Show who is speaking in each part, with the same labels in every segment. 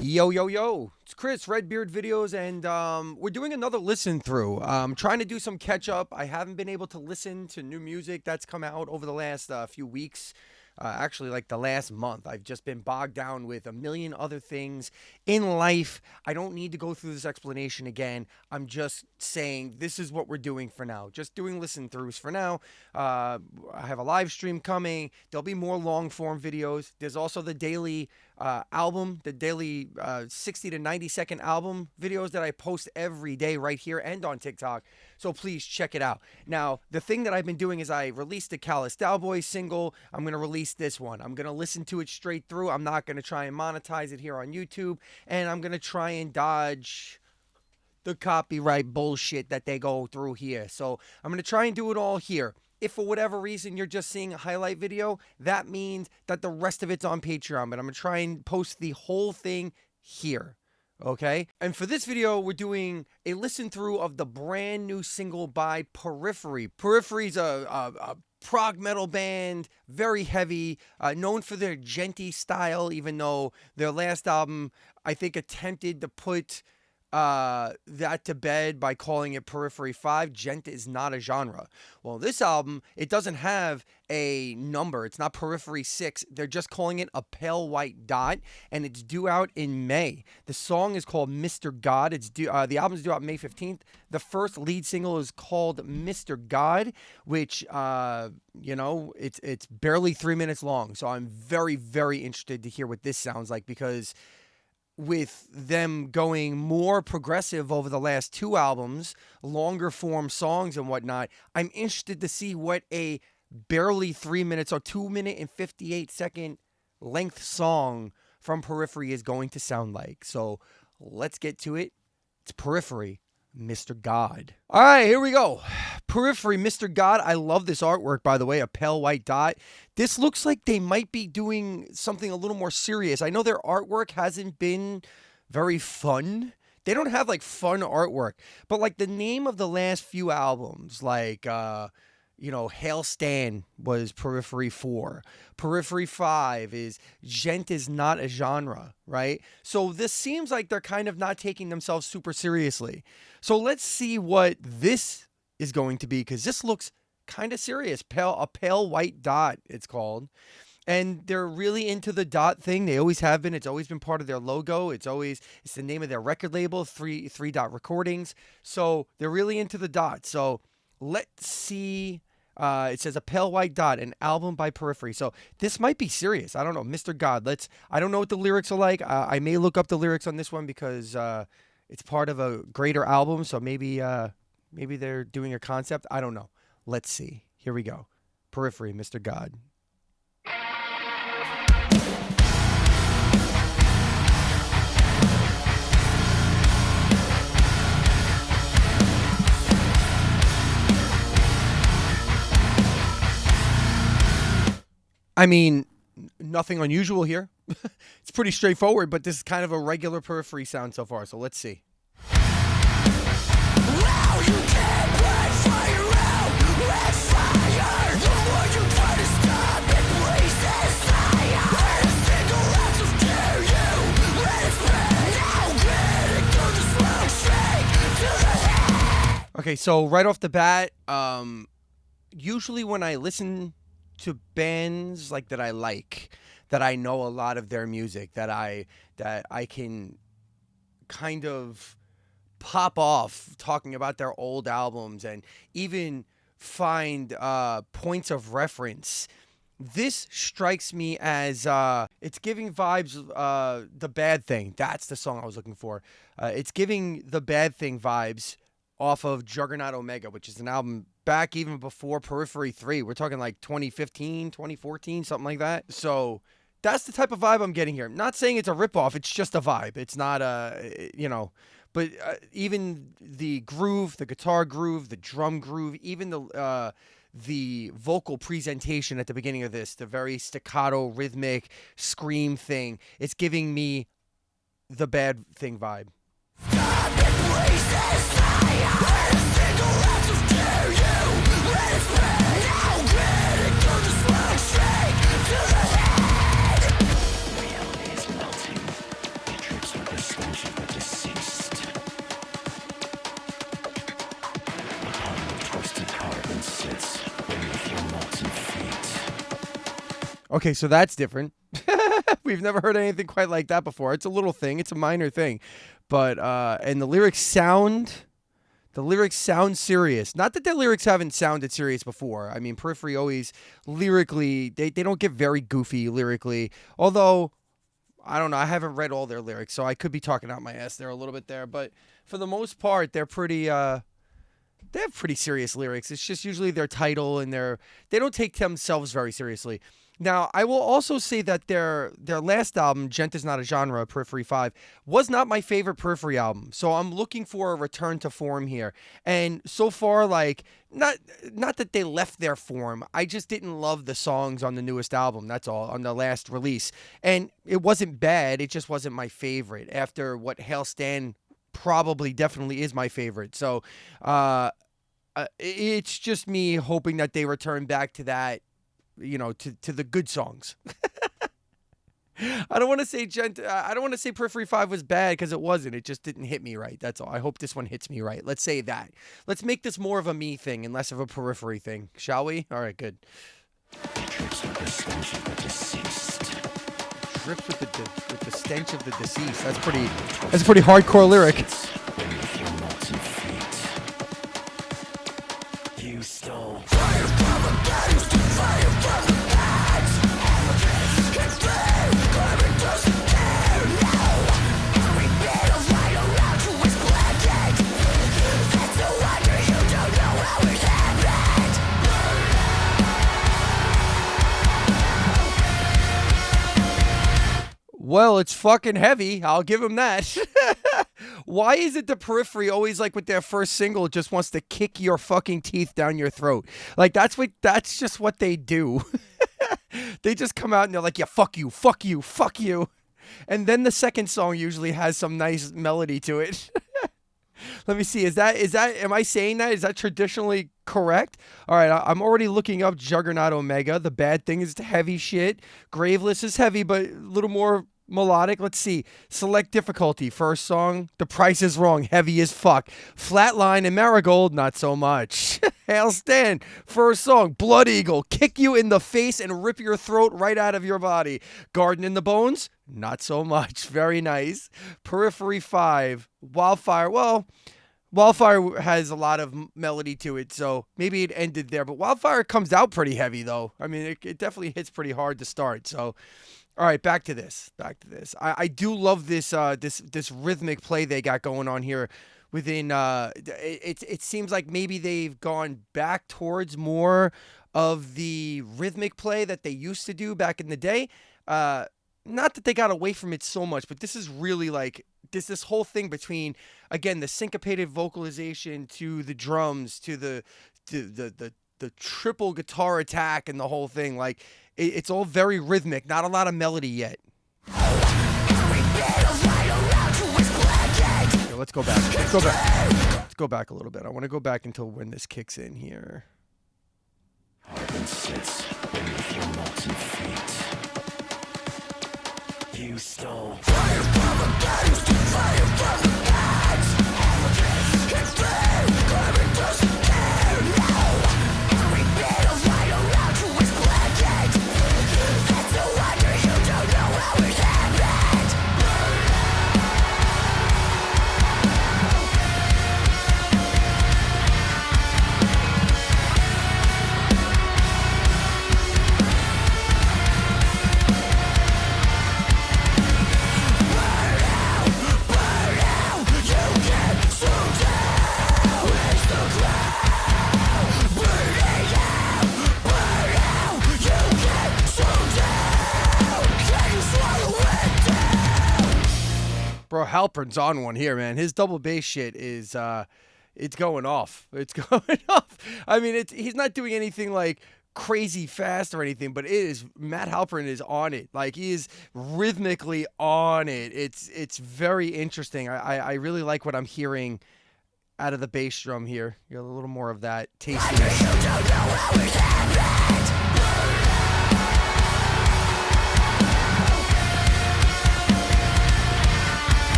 Speaker 1: Yo, yo, yo. It's Chris, Redbeard Videos, and we're doing another listen through. I'm trying to do some catch up. I haven't been able to listen to new music that's come out over the last few weeks. Actually, like the last month. I've just been bogged down with a million other things in life. I don't need to go through this explanation again. I'm just saying this is what we're doing for now. Just doing listen throughs for now. I have a live stream coming. There'll be more long form videos. There's also the daily album, the daily 60 to 90-second album videos that I post every day right here and on TikTok. So please check it out. Now, the thing that I've been doing is I released the Callous Cowboy single. I'm going to release this one. I'm going to listen to it straight through. I'm not going to try and monetize it here on YouTube. And I'm going to try and dodge the copyright bullshit that they go through here. So I'm going to try and do it all here. If for whatever reason you're just seeing a highlight video, that means that the rest of it's on Patreon. But I'm going to try and post the whole thing here. Okay? And for this video, we're doing a listen through of the brand new single by Periphery. Periphery's a prog metal band, very heavy, known for their djenty style, even though their last album, I think, attempted to put that to bed by calling it Periphery 5. Djent is not a genre. Well, this album, it doesn't have a number. It's not Periphery 6. They're just calling it a pale white dot, and it's due out in May. The song is called Mr. God. It's due. The album's due out May 15th. The first lead single is called Mr. God, which it's barely 3 minutes long. So I'm very, very interested to hear what this sounds like, because with them going more progressive over the last two albums, longer form songs and whatnot, I'm interested to see what a barely 3 minutes or 2 minute and 58-second length song from Periphery is going to sound like. So let's get to it. It's Periphery, Mr. God. All right, here we go. Periphery, Mr. God. I love this artwork, by the way, a pale white dot. This looks like they might be doing something a little more serious. I know their artwork hasn't been very fun. They don't have like fun artwork, but like the name of the last few albums, like Hail Stan was Periphery 4. Periphery 5 is Djent is not a genre, right? So this seems like they're kind of not taking themselves super seriously. So let's see what this is going to be, because this looks kind of serious. A pale white dot, it's called. And they're really into the dot thing. They always have been. It's always been part of their logo. It's the name of their record label, three dot recordings. So they're really into the dot. So let's see. It says a pale white dot, an album by Periphery. So this might be serious. I don't know. Mr. God. I don't know what the lyrics are like. I may look up the lyrics on this one because it's part of a greater album. So maybe they're doing a concept. I don't know. Let's see. Here we go. Periphery, Mr. God. I mean, nothing unusual here. It's pretty straightforward, but this is kind of a regular Periphery sound so far. So let's see. Wow, you can't put fire out with fire. The more you try to stop it, blazes fire. Let a single ounce of dare you. Let it spread. Now get it, go the smoke straight to the head. Okay, so right off the bat, usually when I listen to bands like that I know a lot of their music, that I can kind of pop off talking about their old albums and even find points of reference. This strikes me as it's giving vibes The Bad Thing. That's the song I was looking for. It's giving The Bad Thing vibes off of Juggernaut Omega, which is an album back even before Periphery 3. We're talking like 2015, 2014, something like that. So that's the type of vibe I'm getting here. I'm not saying it's a ripoff. It's just a vibe. It's not but even the groove, the guitar groove, the drum groove, even the vocal presentation at the beginning of this, the very staccato, rhythmic scream thing, it's giving me The Bad Thing vibe. Okay, so that's different. We've never heard anything quite like that before. It's a little thing. It's a minor thing, but and the lyrics sound serious. Not that the lyrics haven't sounded serious before. I mean, Periphery always lyrically they don't get very goofy lyrically. Although I don't know, I haven't read all their lyrics, so I could be talking out my ass there a little bit there. But for the most part, they have pretty serious lyrics. It's just usually their title and they don't take themselves very seriously. Now, I will also say that their last album, Gent is Not a Genre, Periphery 5, was not my favorite Periphery album. So I'm looking for a return to form here. And so far, like, not that they left their form. I just didn't love the songs on the newest album. That's all, on the last release. And it wasn't bad. It just wasn't my favorite. After what Hail Stan probably definitely is my favorite. So it's just me hoping that they return back to that, to the good songs. I don't want to say I don't want to say Periphery 5 was bad because it wasn't. It just didn't hit me right. That's all. I hope this one hits me right. Let's say that. Let's make this more of a me thing and less of a Periphery thing, shall we? All right, good. Drips with the stench of the deceased. Drips with the stench of the deceased. That's a pretty hardcore lyric. You stole fire from the bed, you stole fire from the beds. Can feel, carbon doesn't care, no. Every bit of light around you is blended. It's no wonder you don't know how it happened. Well, it's fucking heavy, I'll give him that. Why is it the Periphery always, like, with their first single just wants to kick your fucking teeth down your throat? Like, that's just what they do. They just come out and they're like, yeah, fuck you, fuck you, fuck you. And then the second song usually has some nice melody to it. Let me see. Am I saying that? Is that traditionally correct? All right. I'm already looking up Juggernaut Omega. The bad thing is heavy shit. Graveless is heavy, but a little more melodic. Let's see. Select difficulty. First song, The Price is Wrong. Heavy as fuck. Flatline and Marigold, not so much. Hail Stan. First song, Blood Eagle. Kick you in the face and rip your throat right out of your body. Garden in the Bones, not so much. Very nice. Periphery 5. Wildfire. Well, Wildfire has a lot of melody to it, so maybe it ended there. But Wildfire comes out pretty heavy, though. I mean, it definitely hits pretty hard to start. So, all right, back to this. I do love this this rhythmic play they got going on here. Within it seems like maybe they've gone back towards more of the rhythmic play that they used to do back in the day. Not that they got away from it so much, but this is really like this whole thing between, again, the syncopated vocalization to the drums to the triple guitar attack and the whole thing. Like it's all very rhythmic, not a lot of melody yet. Okay, let's go back. Let's go back a little bit. I want to go back until when this kicks in here. Heaven sits beneath your molten feet. You stole fire from the bed, you stole fire from the beds. Can feel, carbon doesn't care, no. Every bit of light around you is blended. It's no wonder you don't know how it happened. Bro, Halpern's on one here, man. His double bass shit is, it's going off. It's going off. I mean, he's not doing anything like crazy fast or anything, but Matt Halpern is on it. Like, he is rhythmically on it. It's very interesting. I really like what I'm hearing out of the bass drum here. You got a little more of that tastiness.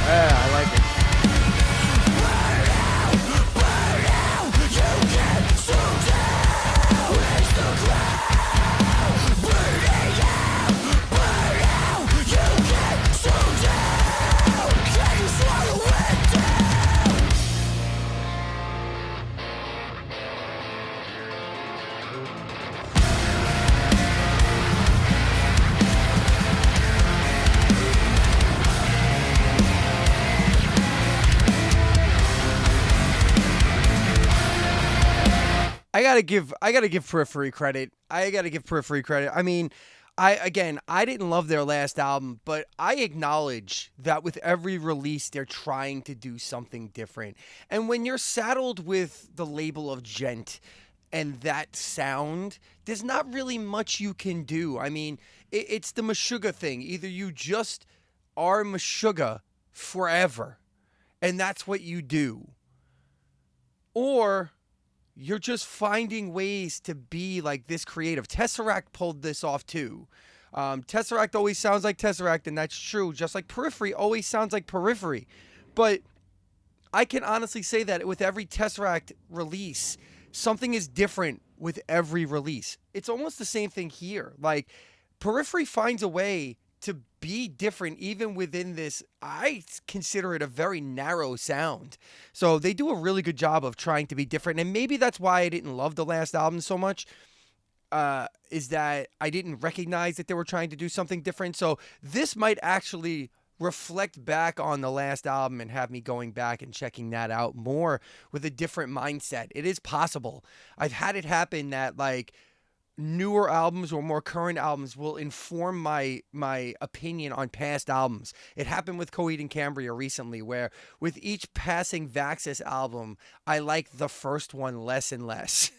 Speaker 1: Yeah, I like it. I gotta give Periphery credit. I mean, I didn't love their last album, but I acknowledge that with every release they're trying to do something different. And when you're saddled with the label of Gent and that sound, there's not really much you can do. I mean, it's the Meshuggah thing. Either you just are Meshuggah forever, and that's what you do, or you're just finding ways to be like this creative. Tesseract pulled this off too. Tesseract always sounds like Tesseract, and that's true. Just like Periphery always sounds like Periphery. But I can honestly say that with every Tesseract release, something is different with every release. It's almost the same thing here. Like, Periphery finds a way to be different even within this. I consider it a very narrow sound. So they do a really good job of trying to be different. And maybe that's why I didn't love the last album so much, is that I didn't recognize that they were trying to do something different. So this might actually reflect back on the last album and have me going back and checking that out more with a different mindset. It is possible. I've had it happen that, like, newer albums or more current albums will inform my opinion on past albums. It happened with Coheed and Cambria recently, where with each passing Vaxxus album, I like the first one less and less.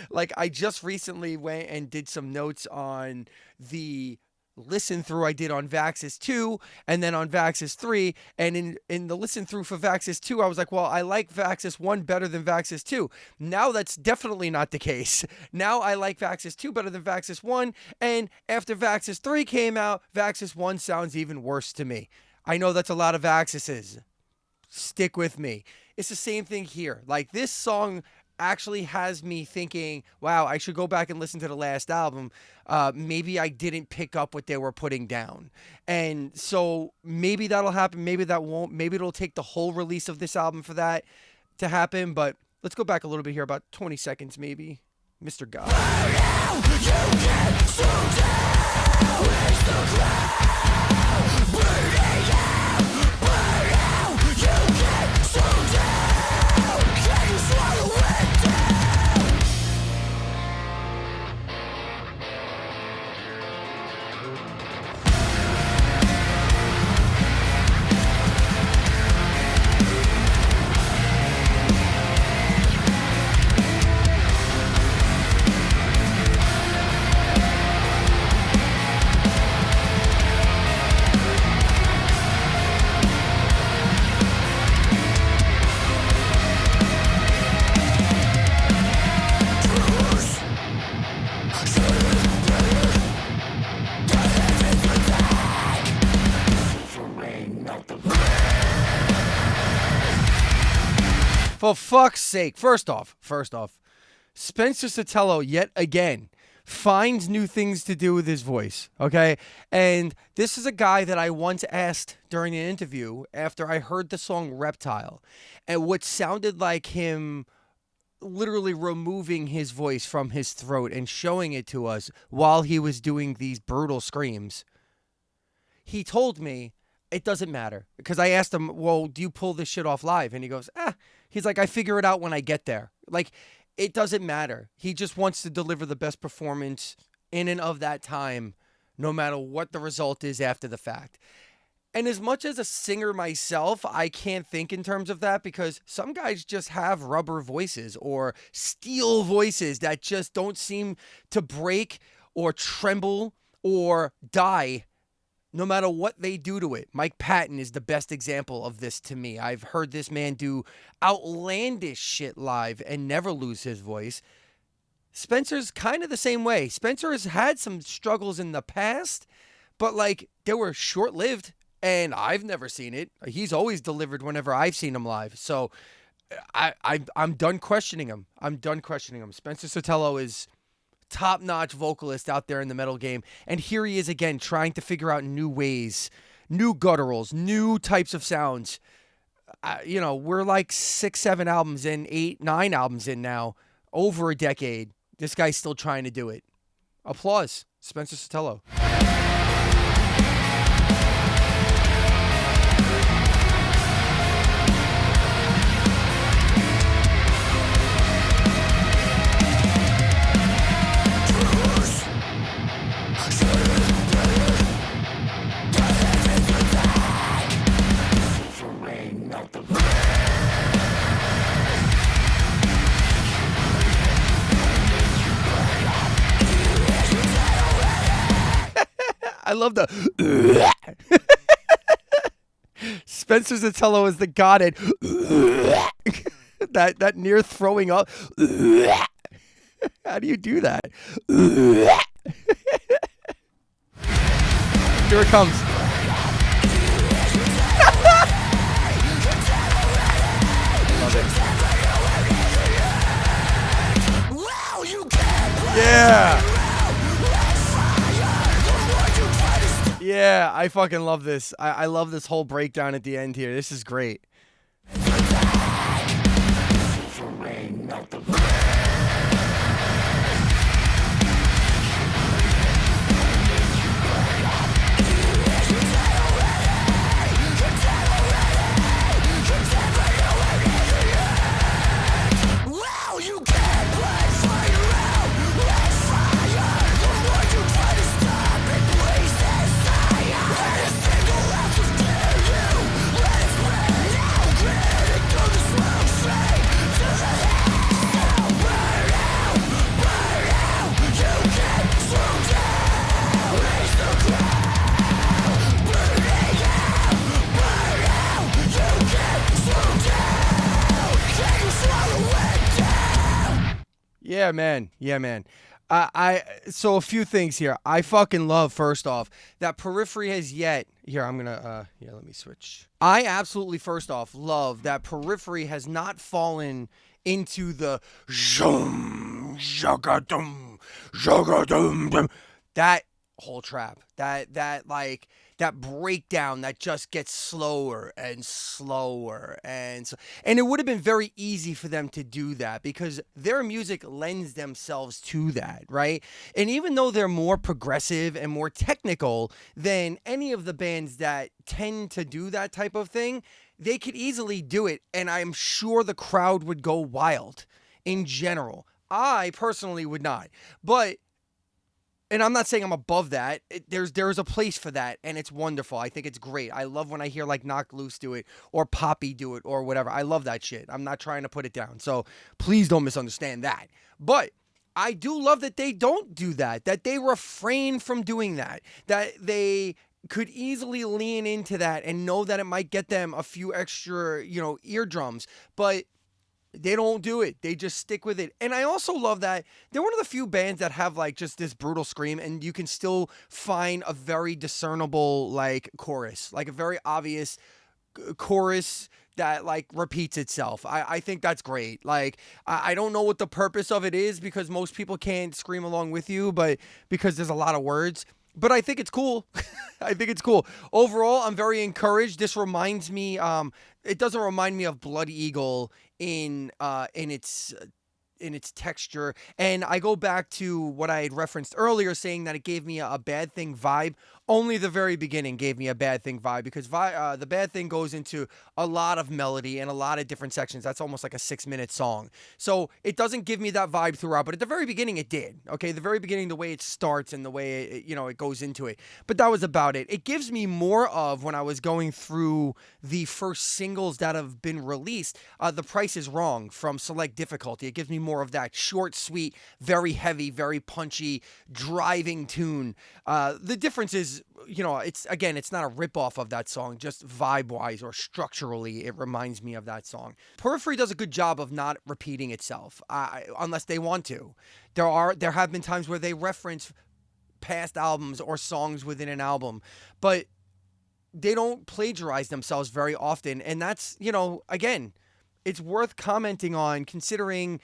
Speaker 1: Like, I just recently went and did some notes on the listen through I did on Vaxxus 2 and then on Vaxxus 3, and in the listen through for Vaxxus 2 I was like, well, I like Vaxxus 1 better than Vaxxus 2. Now that's definitely not the case. Now I like Vaxxus 2 better than Vaxxus 1, and after Vaxxus 3 came out, Vaxxus 1 sounds even worse to me. I know that's a lot of Vaxxuses. Stick with me. It's the same thing here. Like, this song actually has me thinking, wow, I should go back and listen to the last album. Maybe I didn't pick up what they were putting down. And so maybe that'll happen. Maybe that won't. Maybe it'll take the whole release of this album for that to happen. But let's go back a little bit here, about 20 seconds maybe. Mr. God. For fuck's sake, first off, Spencer Sotelo yet again finds new things to do with his voice, okay? And this is a guy that I once asked during an interview after I heard the song Reptile, and what sounded like him literally removing his voice from his throat and showing it to us while he was doing these brutal screams. He told me it doesn't matter, because I asked him, well, do you pull this shit off live? And he goes, he's like, I figure it out when I get there. Like, it doesn't matter. He just wants to deliver the best performance in and of that time, no matter what the result is after the fact. And as much as a singer myself, I can't think in terms of that, because some guys just have rubber voices or steel voices that just don't seem to break or tremble or die no matter what they do to it. Mike Patton is the best example of this to me. I've heard this man do outlandish shit live and never lose his voice. Spencer's kind of the same way. Spencer has had some struggles in the past, but, like, they were short-lived, and I've never seen it. He's always delivered whenever I've seen him live. So I'm done questioning him. Spencer Sotelo is top-notch vocalist out there in the metal game, and here he is again trying to figure out new ways, new gutturals, new types of sounds. We're like 6, 7 albums in, 8, 9 albums in now, over a decade. This guy's still trying to do it. Applause, Spencer Sotelo. I love the Spencer Zatello is the god at that near throwing up. How do you do that? Here it comes. Love it. Yeah. Yeah, I fucking love this. I love this whole breakdown at the end here. This is great. Yeah, man. Yeah, man. So a few things here. I fucking love, first off, that Periphery has yet here. I'm gonna let me switch. I absolutely, first off, love that Periphery has not fallen into the zoom jagadum jagadum that whole trap. That like that breakdown that just gets slower and slower, and it would have been very easy for them to do that because their music lends themselves to that, right? And even though they're more progressive and more technical than any of the bands that tend to do that type of thing, they could easily do it, and I'm sure the crowd would go wild in general. I personally would not, but and I'm not saying I'm above that. There's a place for that, and it's wonderful. I think it's great. I love when I hear like Knock Loose do it or Poppy do it or whatever. I love that shit. I'm not trying to put it down. So please don't misunderstand that. But I do love that they don't do that, that they refrain from doing that they could easily lean into that and know that it might get them a few extra, eardrums. But they don't do it. They just stick with it. And I also love that they're one of the few bands that have like just this brutal scream and you can still find a very discernible like chorus, like a very obvious chorus that like repeats itself. I think that's great. Like I don't know what the purpose of it is because most people can't scream along with you, but because there's a lot of words. But I think it's cool. I think it's cool. Overall, I'm very encouraged. This reminds me, it doesn't remind me of Blood Eagle in its texture. And I go back to what I had referenced earlier, saying that it gave me a Bad Thing vibe. Only the very beginning gave me a Bad Thing vibe because the Bad Thing goes into a lot of melody and a lot of different sections. That's almost like a 6-minute song. So it doesn't give me that vibe throughout, but at the very beginning it did. Okay, the very beginning, the way it starts and the way it goes into it. But that was about it. It gives me more of when I was going through the first singles that have been released. The Price is Wrong from Select Difficulty. It gives me more of that short, sweet, very heavy, very punchy, driving tune. The difference is, it's not a ripoff of that song, just vibe-wise or structurally, it reminds me of that song. Periphery does a good job of not repeating itself, unless they want to. There have been times where they reference past albums or songs within an album, but they don't plagiarize themselves very often, and that's, again, it's worth commenting on considering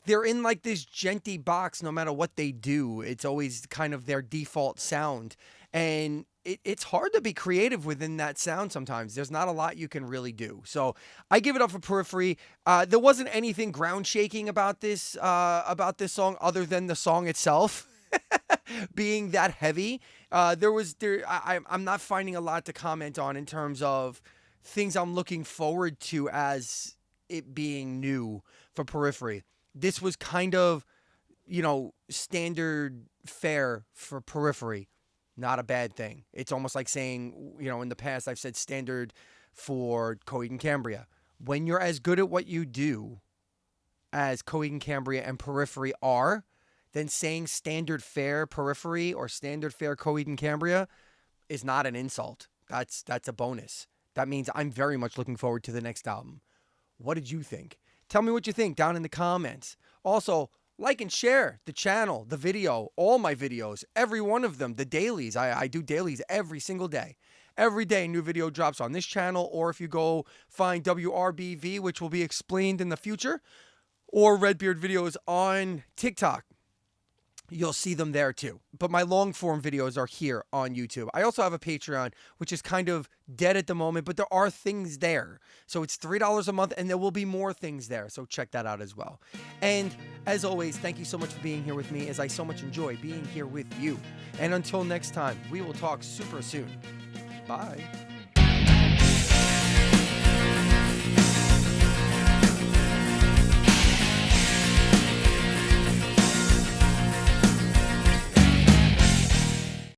Speaker 1: they're in like this genty box no matter what they do. It's always kind of their default sound. And it's hard to be creative within that sound sometimes. There's not a lot you can really do. So I give it up for Periphery. There wasn't anything ground shaking about this song other than the song itself being that heavy. I'm not finding a lot to comment on in terms of things I'm looking forward to as it being new for Periphery. This was kind of, standard fare for Periphery. Not a bad thing. It's almost like saying, in the past I've said standard for Coheed and Cambria. When you're as good at what you do as Coheed and Cambria and Periphery are, then saying standard fare Periphery or standard fare Coheed and Cambria, is not an insult. That's a bonus. That means I'm very much looking forward to the next album. What did you think? Tell me what you think down in the comments. Also, like and share the channel, the video, all my videos, every one of them, the dailies. I do dailies every single day. Every day, new video drops on this channel, or if you go find WRBV, which will be explained in the future, or Redbeard videos on TikTok, you'll see them there too. But my long form videos are here on YouTube. I also have a Patreon, which is kind of dead at the moment, but there are things there. So it's $3 a month, and there will be more things there. So check that out as well. And as always, thank you so much for being here with me, as I so much enjoy being here with you. And until next time, we will talk super soon. Bye.